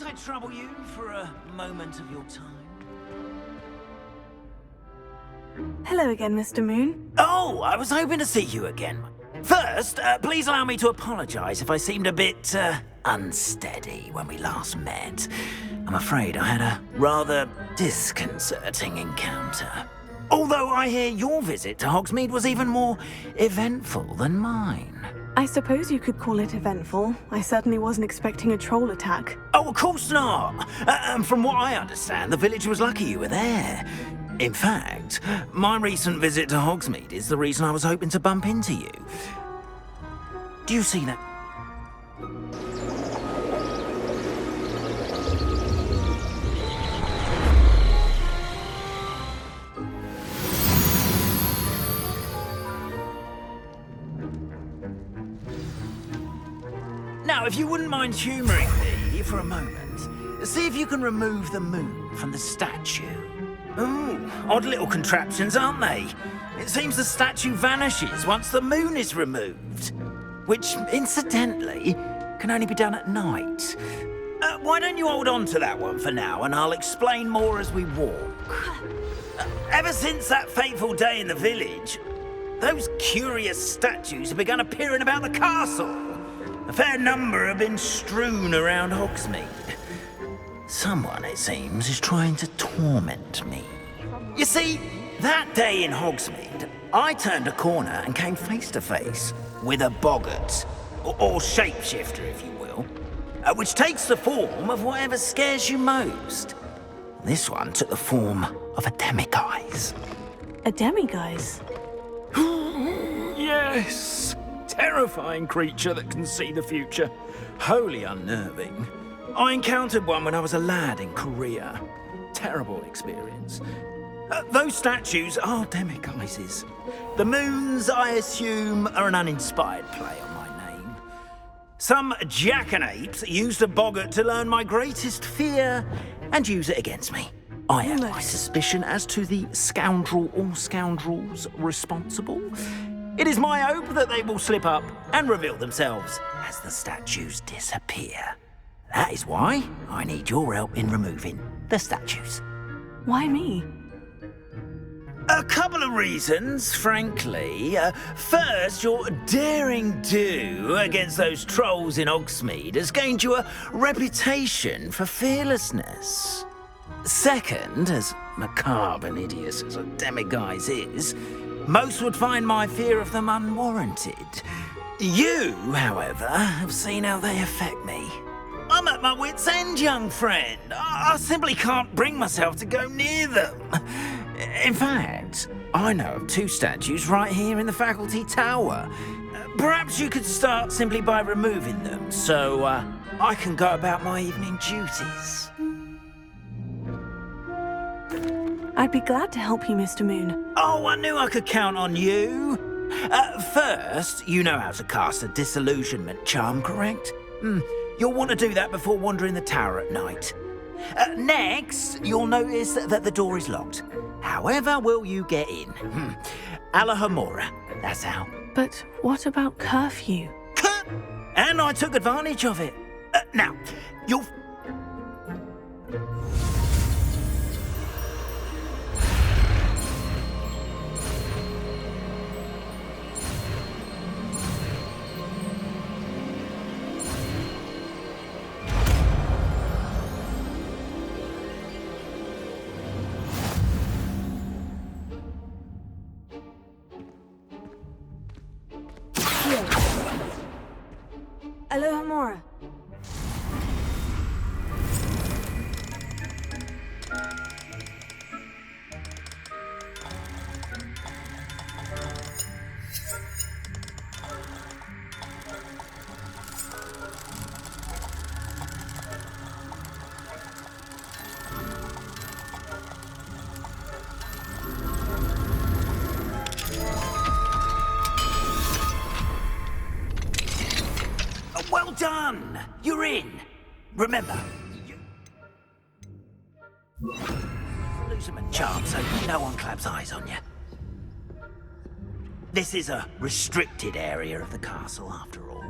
I trouble you for a moment of your time? Hello again, Mr. Moon. Oh, I was hoping to see you again. First, please allow me to apologize if I seemed a bit, unsteady when we last met. I'm afraid I had a rather disconcerting encounter. Although I hear your visit to Hogsmeade was even more eventful than mine. I suppose you could call it eventful. I certainly wasn't expecting a troll attack. Oh, of course not. And from what I understand, the village was lucky you were there. In fact, my recent visit to Hogsmeade is the reason I was hoping to bump into you. Do you see that? Now, if you wouldn't mind humouring me for a moment, see if you can remove the moon from the statue. Ooh, odd little contraptions, aren't they? It seems the statue vanishes once the moon is removed. Which, incidentally, can only be done at night. Why don't you hold on to that one for now, and I'll explain more as we walk. Ever since that fateful day in the village, those curious statues have begun appearing about the castle. A fair number have been strewn around Hogsmeade. Someone, it seems, is trying to torment me. You see, that day in Hogsmeade, I turned a corner and came face to face with a boggart, or shapeshifter, if you will, which takes the form of whatever scares you most. This one took the form of a demiguise. A demiguise? Yes! Terrifying creature that can see the future. Wholly unnerving. I encountered one when I was a lad in Korea. Terrible experience. Those statues are demiguises. The moons, I assume, are an uninspired play on my name. Some jackanapes used a boggart to learn my greatest fear and use it against me. I have my suspicion as to the scoundrel or scoundrels responsible. It is my hope that they will slip up and reveal themselves as the statues disappear. That is why I need your help in removing the statues. Why me? A couple of reasons, frankly. First, your daring do against those trolls in Hogsmeade has gained you a reputation for fearlessness. Second, as macabre and hideous as a demiguise is, most would find my fear of them unwarranted. You, however, have seen how they affect me. I'm at my wit's end, young friend. I simply can't bring myself to go near them. In fact, I know of two statues right here in the faculty tower. Perhaps you could start simply by removing them, so I can go about my evening duties. I'd be glad to help you, Mr. Moon. Oh, I knew I could count on you. First, you know how to cast a disillusionment charm, correct? You'll want to do that before wandering the tower at night. Next, you'll notice that the door is locked. However will you get in? Alahomora, that's how. But what about curfew? And I took advantage of it. Now, you'll... Alohomora. Well done! You're in. Remember, Illusionment charm so no one claps eyes on you. This is a restricted area of the castle, after all.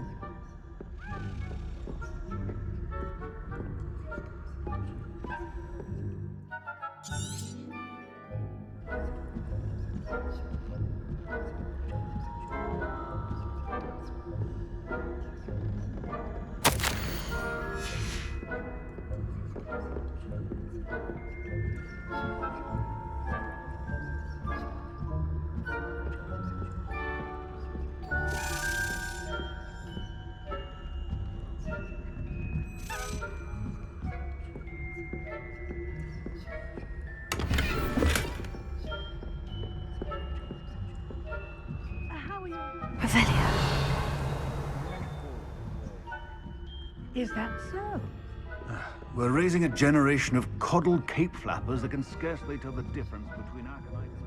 Revelio. Is that so? We're raising a generation of coddled cape flappers that can scarcely tell the difference between Arcanite and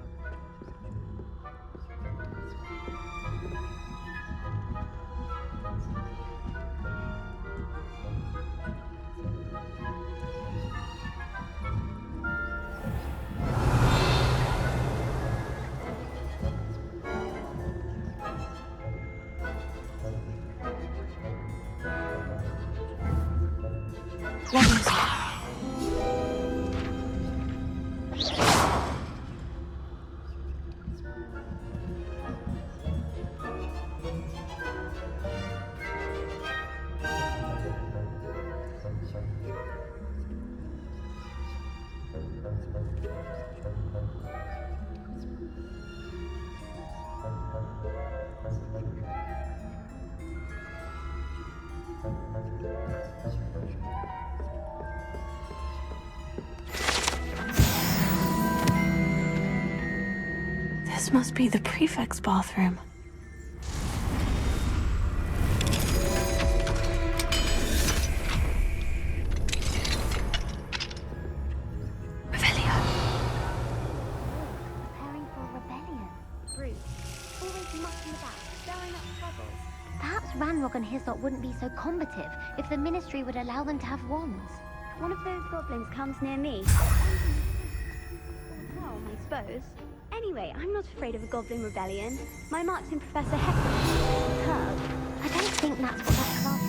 This must be the prefect's bathroom. Revelio. Preparing for a rebellion. Rude. Always mucking about, stirring up troubles. Perhaps Ranrock and his lot wouldn't be so combative if the Ministry would allow them to have wands. One of those goblins comes near me. Well, I suppose. Anyway, I'm not afraid of a goblin rebellion. My mark's in Professor Heckler's curve. I don't think that's what that class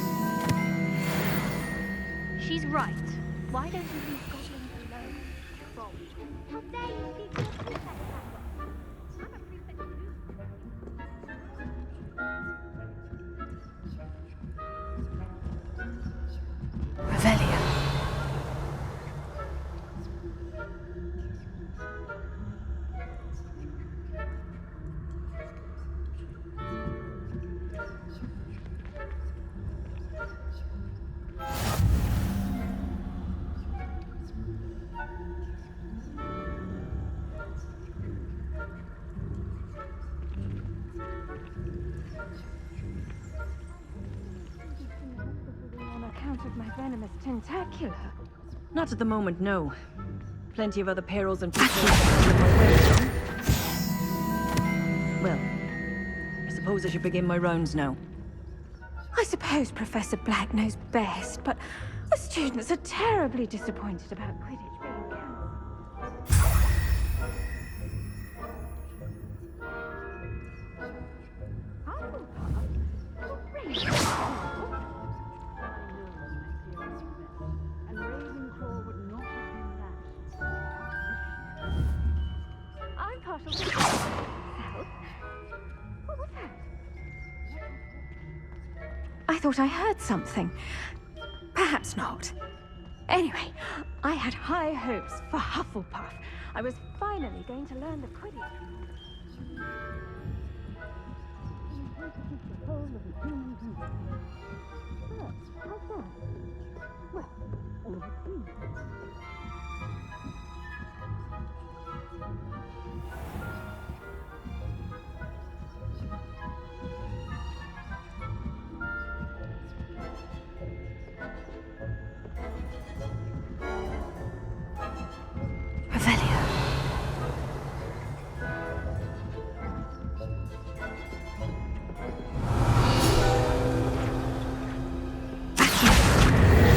is. She's right. Why don't you leave goblins alone? Troll. How dare you speak to a prefect that way? I'm a prefect too. Revelio. On account of my venomous tentacula? Not at the moment, no. Plenty of other perils and Well, I suppose I should begin my rounds now. I suppose Professor Black knows best, but the students are terribly disappointed about Quidditch being cancelled. I'm partial to self. What was that? I thought I heard something. Perhaps not. Anyway, I had high hopes for Hufflepuff. I was finally going to learn the Quidditch. Revelio. Accio.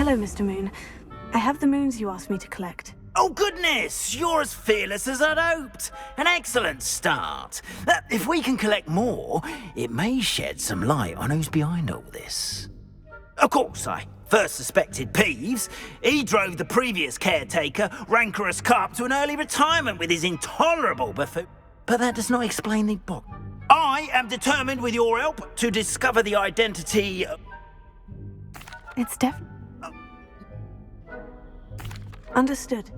Hello, Mr. Moon. I have the moons you asked me to collect. Oh, goodness! You're as fearless as I'd hoped. An excellent start. If we can collect more, it may shed some light on who's behind all this. Of course, I first suspected Peeves. He drove the previous caretaker, Rancorous Carp, to an early retirement with his intolerable buffoon. But that does not explain the book. I am determined, with your help, to discover the identity of... It's Understood.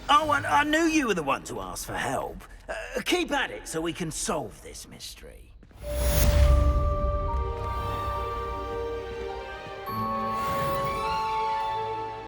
Oh, and I knew you were the one to ask for help. Keep at it so we can solve this mystery.